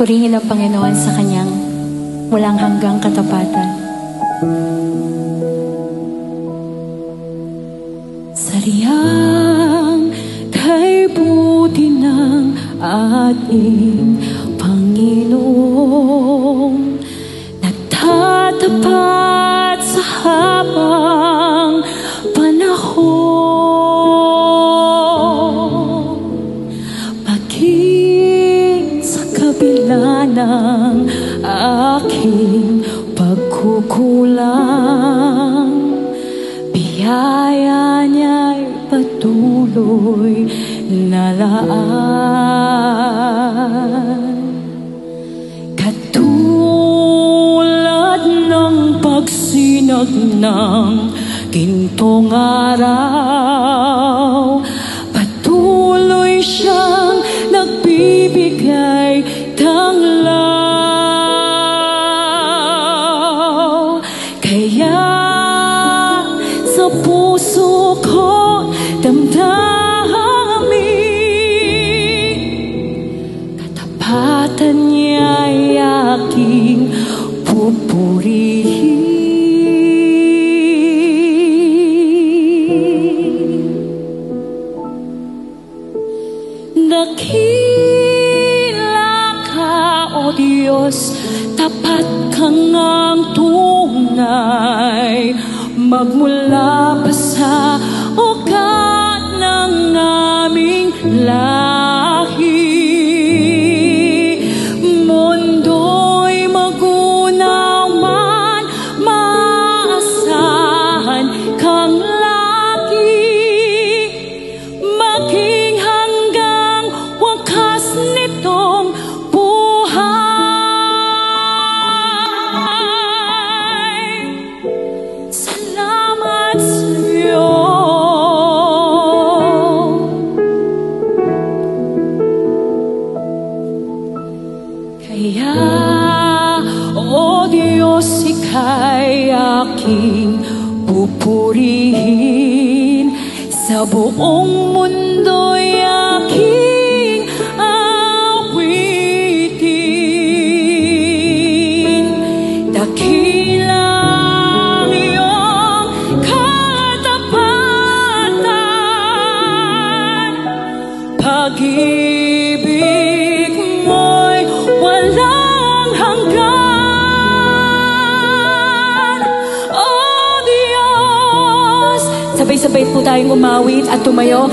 Purihin ang Panginoon sa kanyang walang hanggang katapatan. Sariyang kay buti ng ating Panginoon, nagtatapat sa habang panahon, maging sa kabila ng aking pagkukulang, biyaya niya'y patuloy na laan. Katulad ng pagsinag ng gintong araw, patuloy siyang nagbibigay tanglaw. Kaya sa puso ko damdamin, katapatan niya'y aking pupurihin. Dakila ka, O Diyos, tapat kang ang tunay, magmula pa sa ugat ng aming lahi. Mundo'y magunaw man, maasahan kang lagi, maging hanggang wakas nitong buhay. Salamat sa'yo. Kaya, O Diyos, ika'y aking pupurihin, sa buong mundo'y aking awitin. Dakilang iyong katapatan, pag-ibig mo'y walang hanggan. O Diyos, sabay-sabay po tayong umawit at tumayo.